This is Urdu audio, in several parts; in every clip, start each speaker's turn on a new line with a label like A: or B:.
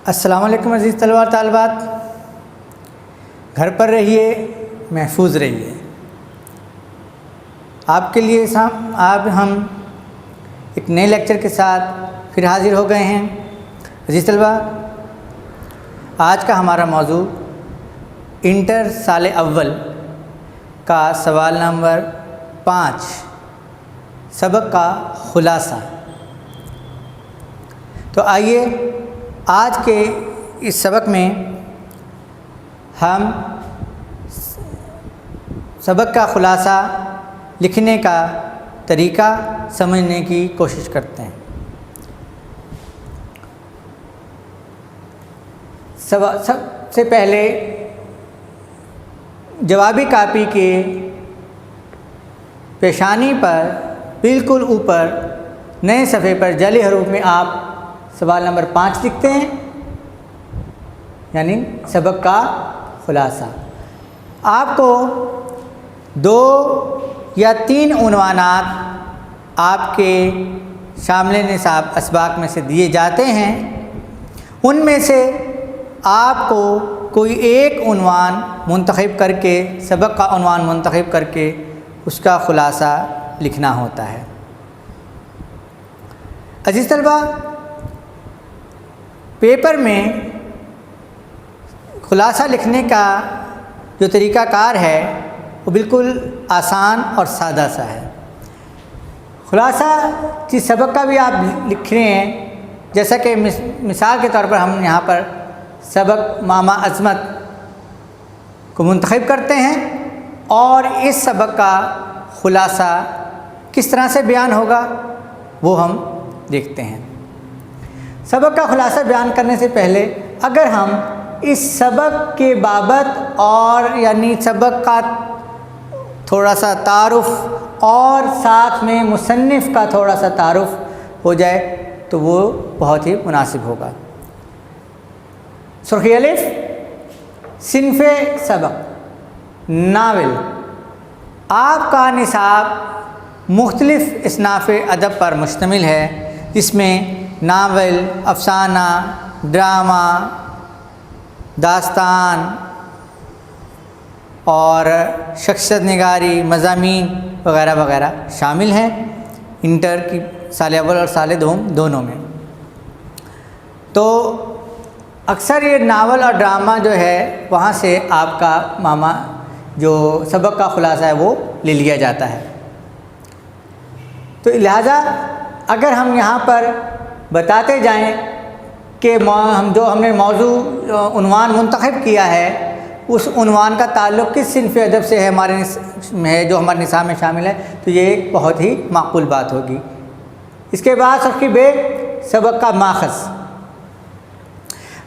A: السلام علیکم عزیز طلباء اور طالبات، گھر پر رہیے، محفوظ رہیے۔ آپ کے لیے آج ہم ایک نئے لیکچر کے ساتھ پھر حاضر ہو گئے ہیں۔ عزیز طلباء، آج کا ہمارا موضوع انٹر سال اول کا سوال نمبر 5 سبق کا خلاصہ۔ تو آئیے آج کے اس سبق میں ہم سبق کا خلاصہ لکھنے کا طریقہ سمجھنے کی کوشش کرتے ہیں۔ سب سے پہلے جوابی کاپی کے پیشانی پر بالکل اوپر نئے صفحے پر جعلی حروف میں آپ سوال نمبر 5 لکھتے ہیں، یعنی سبق کا خلاصہ۔ آپ کو 2 یا 3 عنوانات آپ کے شامل نصاب اسباق میں سے دیے جاتے ہیں، ان میں سے آپ کو کوئی ایک عنوان منتخب کر کے سبق کا عنوان منتخب کر کے اس کا خلاصہ لکھنا ہوتا ہے۔ عزیز طلباء، پیپر میں خلاصہ لکھنے کا جو طریقہ کار ہے وہ بالکل آسان اور سادہ سا ہے۔ خلاصہ جس سبق کا بھی آپ لکھ رہے ہیں، جیسا کہ مثال کے طور پر ہم یہاں پر سبق ماما عظمت کو منتخب کرتے ہیں، اور اس سبق کا خلاصہ کس طرح سے بیان ہوگا وہ ہم دیکھتے ہیں۔ سبق کا خلاصہ بیان کرنے سے پہلے اگر ہم اس سبق کے بابت اور یعنی سبق کا تھوڑا سا تعارف اور ساتھ میں مصنف کا تھوڑا سا تعارف ہو جائے تو وہ بہت ہی مناسب ہوگا۔ سرخی الف، صنف سبق ناول۔ آپ کا نصاب مختلف اصناف ادب پر مشتمل ہے، جس میں ناول، افسانہ، ڈرامہ، داستان اور شخصیت نگاری، مضامین وغیرہ وغیرہ شامل ہیں، انٹر کی سال اول اور سال دوم دونوں میں۔ تو اکثر یہ ناول اور ڈرامہ جو ہے وہاں سے آپ کا ماما جو سبق کا خلاصہ ہے وہ لے لیا جاتا ہے۔ تو لہٰذا اگر ہم یہاں پر بتاتے جائیں کہ ہم نے موضوع عنوان منتخب کیا ہے، اس عنوان کا تعلق کس صنف ادب سے ہے جو ہمارے نصاب میں شامل ہے، تو یہ ایک بہت ہی معقول بات ہوگی۔ اس کے بعد سرخی بے، سبق کا ماخذ۔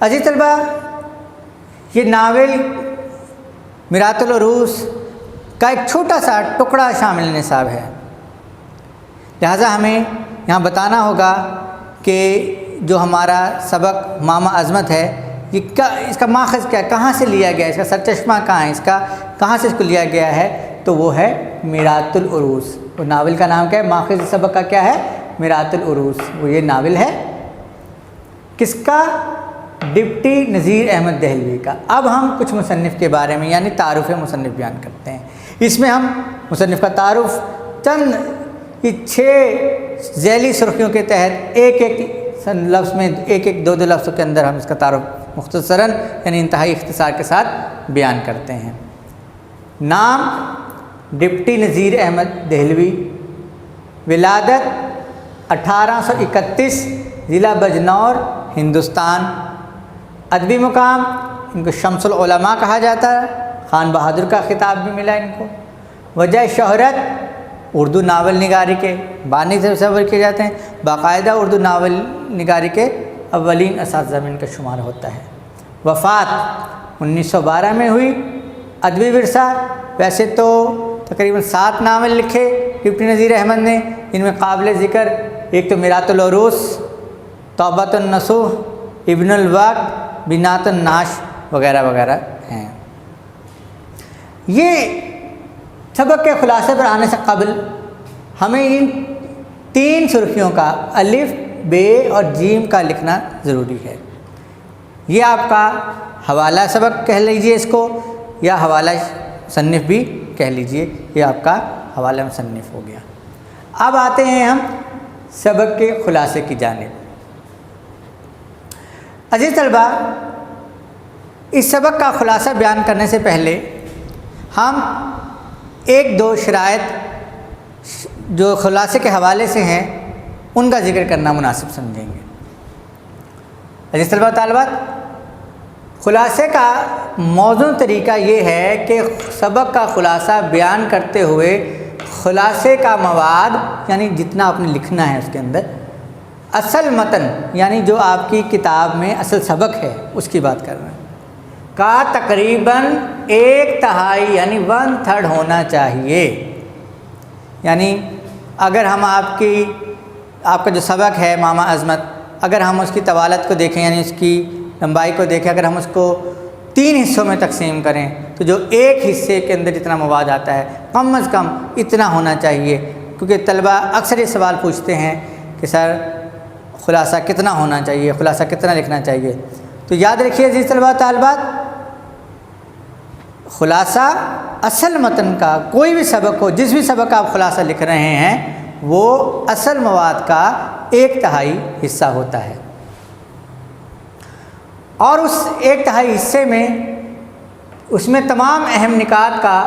A: عزیز طلباء، یہ ناول میرات العروس کا ایک چھوٹا سا ٹکڑا شامل نصاب ہے، لہٰذا ہمیں یہاں بتانا ہوگا کہ جو ہمارا سبق ماما عظمت ہے، اس کا ماخذ کیا ہے، کہاں سے لیا گیا ہے، اس کا سرچشمہ کہاں ہے، کہاں سے اس کو لیا گیا ہے، تو وہ ہے میرات العروس۔ وہ ناول کا نام کیا ہے، ماخذ سبق کا کیا ہے، میرات العروس۔ وہ یہ ناول ہے کس کا، ڈپٹی نذیر احمد دہلوی کا۔ اب ہم کچھ مصنف کے بارے میں یعنی تعارف مصنف بیان کرتے ہیں۔ اس میں ہم مصنف کا تعارف چند 6 ذیلی سرخیوں کے تحت ایک لفظ میں ایک دو لفظوں کے اندر ہم اس کا تعارف مختصراً یعنی انتہائی اختصار کے ساتھ بیان کرتے ہیں۔ نام ڈپٹی نذیر احمد دہلوی، ولادت 1831، ضلع بجنور، ہندوستان۔ ادبی مقام ان کو شمس العلماء کہا جاتا ہے، خان بہادر کا خطاب بھی ملا ان کو۔ وجہ شہرت اردو ناول نگاری کے بانی سے تصور کیے جاتے ہیں، باقاعدہ اردو ناول نگاری کے اولین اساتذہ میں ان کا شمار ہوتا ہے۔ وفات 1912 میں ہوئی۔ ادبی ورثہ، ویسے تو تقریباً 7 ناول لکھے ڈپٹی نذیر احمد نے، ان میں قابل ذکر ایک تو میرات العروس، توبۃ النصوح، ابن الوقت، بنات الناش وغیرہ وغیرہ ہیں۔ یہ سبق کے خلاصے پر آنے سے قبل ہمیں ان 3 سرخیوں کا الف، بے اور جیم کا لکھنا ضروری ہے۔ یہ آپ کا حوالہ سبق کہہ لیجئے اس کو، یا حوالہ مصنف بھی کہہ لیجئے، یہ آپ کا حوالہ مصنف ہو گیا۔ اب آتے ہیں ہم سبق کے خلاصے کی جانب۔ عزیز طلبہ، اس سبق کا خلاصہ بیان کرنے سے پہلے ہم ایک دو شرائط جو خلاصے کے حوالے سے ہیں ان کا ذکر کرنا مناسب سمجھیں گے۔ عزیز طلبہ طالبات، خلاصے کا موزوں طریقہ یہ ہے کہ سبق کا خلاصہ بیان کرتے ہوئے خلاصے کا مواد یعنی جتنا آپ نے لکھنا ہے اس کے اندر، اصل متن یعنی جو آپ کی کتاب میں اصل سبق ہے اس کی بات کر رہے ہیں، کا تقریباً 1/3 یعنی 1/3 ہونا چاہیے۔ یعنی اگر ہم آپ کا جو سبق ہے ماما عظمت، اگر ہم اس کی طوالت کو دیکھیں یعنی اس کی لمبائی کو دیکھیں، اگر ہم اس کو 3 حصوں میں تقسیم کریں تو جو ایک حصے کے اندر جتنا مواد آتا ہے کم از کم اتنا ہونا چاہیے، کیونکہ طلبہ اکثر یہ سوال پوچھتے ہیں کہ سر خلاصہ کتنا ہونا چاہیے، خلاصہ کتنا لکھنا چاہیے۔ تو یاد رکھیے عزیز طلبہ طالبات، خلاصہ اصل متن کا کوئی بھی سبق ہو، جس بھی سبق آپ خلاصہ لکھ رہے ہیں وہ اصل مواد کا 1/3 حصہ ہوتا ہے، اور اس 1/3 حصے میں اس میں تمام اہم نکات کا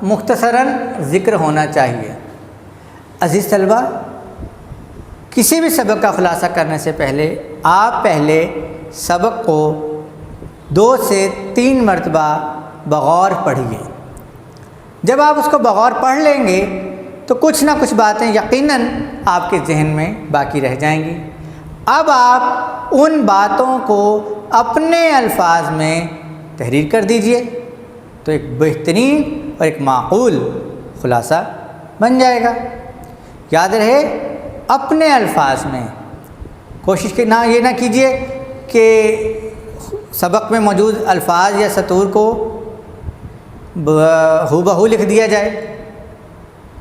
A: مختصراً ذکر ہونا چاہیے۔ عزیز طلبہ، کسی بھی سبق کا خلاصہ کرنے سے پہلے آپ پہلے سبق کو 2 سے 3 مرتبہ بغور پڑھیے۔ جب آپ اس کو بغور پڑھ لیں گے تو کچھ نہ کچھ باتیں یقیناً آپ کے ذہن میں باقی رہ جائیں گی۔ اب آپ ان باتوں کو اپنے الفاظ میں تحریر کر دیجئے تو ایک بہترین اور ایک معقول خلاصہ بن جائے گا۔ یاد رہے، اپنے الفاظ میں کوشش کرنا، یہ نہ کیجئے کہ سبق میں موجود الفاظ یا سطور کو ہو بہو لکھ دیا جائے،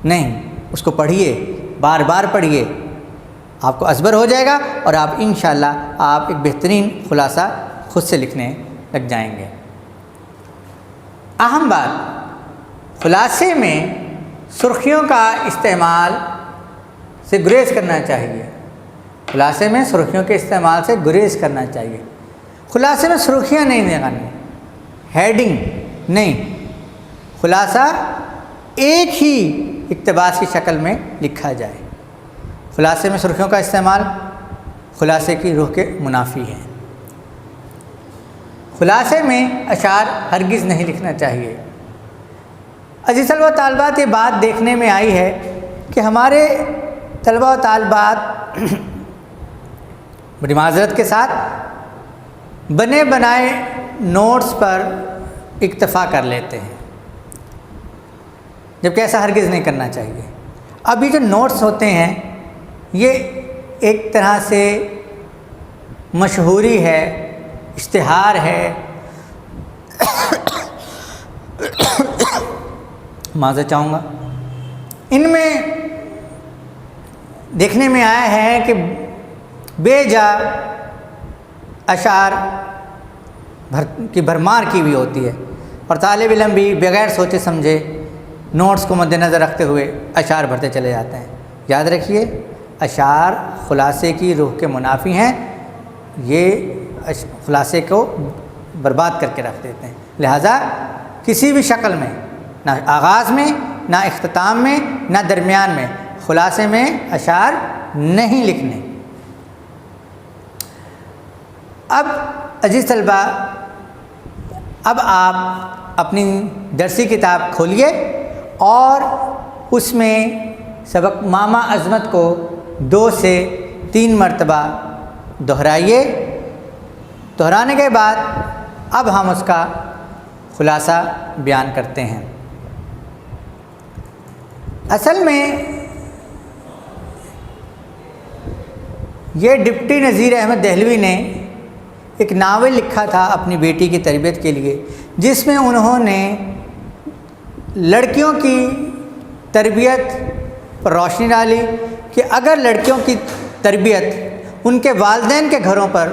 A: نہیں، اس کو پڑھیے، بار بار پڑھیے، آپ کو ازبر ہو جائے گا اور آپ انشاءاللہ آپ ایک بہترین خلاصہ خود سے لکھنے لگ جائیں گے۔ اہم بات، خلاصے میں سرخیوں کا استعمال سے گریز کرنا چاہیے۔ خلاصے میں سرخیوں کے استعمال سے گریز کرنا چاہیے۔ خلاصے میں سرخیاں نہیں لگانی، ہیڈنگ نہیں، خلاصہ ایک ہی اقتباس کی شکل میں لکھا جائے۔ خلاصے میں سرخیوں کا استعمال خلاصے کی روح کے منافی ہے۔ خلاصے میں اشعار ہرگز نہیں لکھنا چاہیے۔ عزیز طلبہ و طالبات، یہ بات دیکھنے میں آئی ہے کہ ہمارے طلبہ و طالبات بڑی معذرت کے ساتھ بنے بنائے نوٹس پر اکتفا کر لیتے ہیں، جبکہ ایسا ہرگز نہیں کرنا چاہیے۔ اب یہ جو نوٹس ہوتے ہیں یہ ایک طرح سے مشہوری ہے، اشتہار ہے، معذرت چاہوں گا، ان میں دیکھنے میں آیا ہے کہ بے جا اشعار کی بھرمار کی ہوئی ہوتی ہے، اور طالب علم بھی بغیر سوچے سمجھے نوٹس کو مد نظر رکھتے ہوئے اشعار بھرتے چلے جاتے ہیں۔ یاد رکھیے، اشعار خلاصے کی روح کے منافی ہیں، یہ خلاصے کو برباد کر کے رکھ دیتے ہیں۔ لہٰذا کسی بھی شکل میں، نہ آغاز میں، نہ اختتام میں، نہ درمیان میں، خلاصے میں اشعار نہیں لکھنے۔ اب عزیز طلبہ، اب آپ اپنی درسی کتاب کھولیے اور اس میں سبق ماما عظمت کو 2 سے 3 مرتبہ دہرائیے۔ دہرانے کے بعد اب ہم اس کا خلاصہ بیان کرتے ہیں۔ اصل میں یہ ڈپٹی نذیر احمد دہلوی نے ایک ناول لکھا تھا اپنی بیٹی کی تربیت کے لیے، جس میں انہوں نے لڑکیوں کی تربیت پر روشنی ڈالی کہ اگر لڑکیوں کی تربیت ان کے والدین کے گھروں پر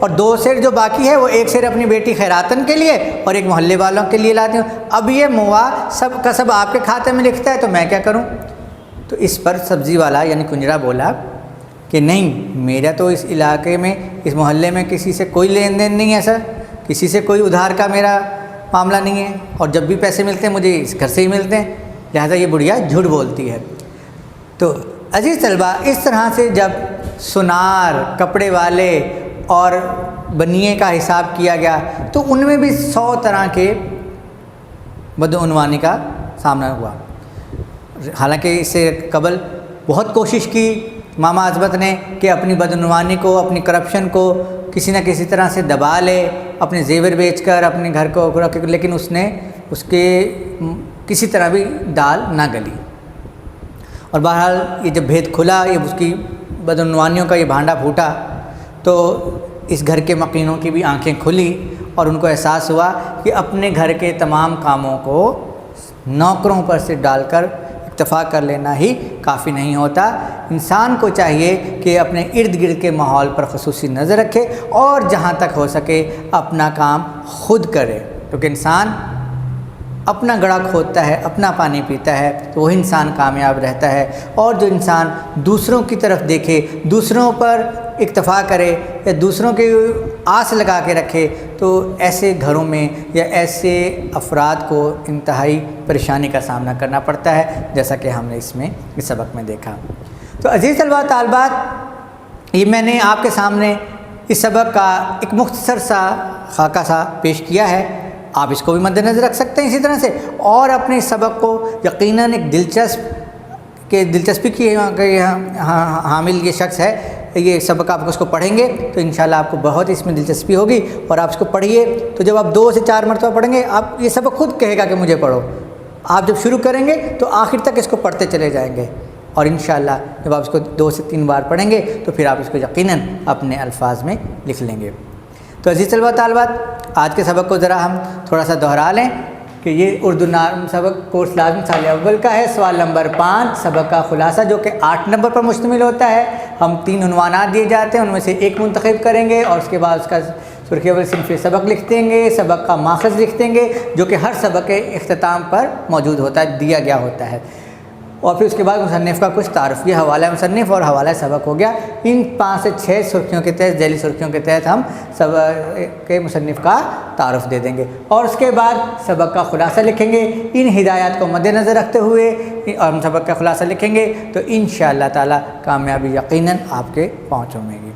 A: اور 2 سیر جو باقی ہے وہ 1 سیر اپنی بیٹی خیراتن کے لیے اور 1 محلے والوں کے لیے لاتی ہوں. اب یہ موا سب کا سب آپ کے کھاتے میں لکھتا ہے تو میں کیا کروں؟ تو اس پر سبزی والا یعنی کنجرا بولا کہ نہیں، میرا تو اس علاقے میں اس محلے میں کسی سے کوئی لین دین نہیں ہے سر، کسی سے کوئی ادھار کا میرا معاملہ نہیں ہے، اور جب بھی پیسے ملتے ہیں مجھے اس گھر سے ہی ملتے ہیں، لہٰذا یہ بڑھیا جھوٹ بولتی ہے. تو عزیز طلبہ، اس طرح سے جب سونار، کپڑے والے اور بنیے کا حساب کیا گیا تو ان میں بھی 100 طرح کے بدعنوانی کا سامنا ہوا. حالانکہ اس سے قبل بہت کوشش کی ماما عظمت نے کہ اپنی بدعنوانی کو، اپنی کرپشن کو کسی نہ کسی طرح سے دبا لے، اپنے زیور بیچ کر اپنے گھر کو، لیکن اس کے کسی طرح بھی دال نہ گلی. اور بہرحال یہ جب بھید کھلا، یہ اس کی بدعنوانیوں کا یہ بھانڈا پھوٹا، تو اس گھر کے مکینوں کی بھی آنکھیں کھلی اور ان کو احساس ہوا کہ اپنے گھر کے تمام کاموں کو نوکروں پر سے ڈال کر اکتفا کر لینا ہی کافی نہیں ہوتا. انسان کو چاہیے کہ اپنے ارد گرد کے ماحول پر خصوصی نظر رکھے اور جہاں تک ہو سکے اپنا کام خود کرے، کیونکہ انسان اپنا گڑھا کھودتا ہے، اپنا پانی پیتا ہے تو وہی انسان کامیاب رہتا ہے. اور جو انسان دوسروں کی طرف دیکھے، دوسروں پر اکتفا کرے یا دوسروں کی آس لگا کے رکھے، تو ایسے گھروں میں یا ایسے افراد کو انتہائی پریشانی کا سامنا کرنا پڑتا ہے، جیسا کہ ہم نے اس سبق میں دیکھا. تو عزیز طلباء طالبات، یہ میں نے آپ کے سامنے اس سبق کا ایک مختصر سا خاکہ سا پیش کیا ہے. آپ اس کو بھی مد نظر رکھ سکتے ہیں اسی طرح سے، اور اپنے اس سبق کو یقیناً ایک دلچسپی کی حامل یہ شخص ہے، یہ سبق آپ اس کو پڑھیں گے تو انشاءاللہ آپ کو بہت اس میں دلچسپی ہوگی، اور آپ اس کو پڑھیے تو جب آپ 2 سے 4 مرتبہ پڑھیں گے، آپ یہ سبق خود کہے گا کہ مجھے پڑھو. آپ جب شروع کریں گے تو آخر تک اس کو پڑھتے چلے جائیں گے، اور انشاءاللہ جب آپ اس کو 2 سے 3 بار پڑھیں گے تو پھر آپ اس کو یقیناً اپنے الفاظ میں لکھ لیں گے. تو عزیز طلباء طالبات، آج کے سبق کو ذرا ہم تھوڑا سا دہرا لیں کہ یہ اردو سبق کورس لازمی سال اول کا ہے. سوال نمبر 5 سبق کا خلاصہ، جو کہ 8 نمبر پر مشتمل ہوتا ہے. ہم 3 عنوانات دیے جاتے ہیں، ان میں سے ایک منتخب کریں گے اور اس کے بعد اس کا سرخی اول صنف سبق لکھ دیں گے، سبق کا ماخذ لکھ دیں گے جو کہ ہر سبق کے اختتام پر موجود ہوتا ہے، دیا گیا ہوتا ہے. اور پھر اس کے بعد مصنف کا کچھ تعارف، یہ حوالہ مصنف اور حوالہ سبق ہو گیا. ان 5 سے 6 سرخیوں کے تحت، ذیلی سرخیوں کے تحت ہم سبق کے مصنف کا تعارف دے دیں گے، اور اس کے بعد سبق کا خلاصہ لکھیں گے. ان ہدایات کو مد نظر رکھتے ہوئے اور ہم سبق کا خلاصہ لکھیں گے تو انشاءاللہ تعالی کامیابی یقیناً آپ کے پہنچ میں گی.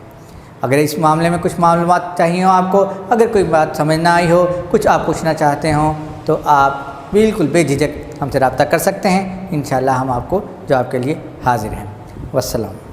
A: اگر اس معاملے میں کچھ معلومات چاہیے ہوں آپ کو، اگر کوئی بات سمجھ نہ آئی ہو، کچھ آپ پوچھنا چاہتے ہوں، تو آپ بالکل بے جھجک ہم سے رابطہ کر سکتے ہیں. انشاءاللہ ہم آپ کو جواب کے لیے حاضر ہیں. والسلام.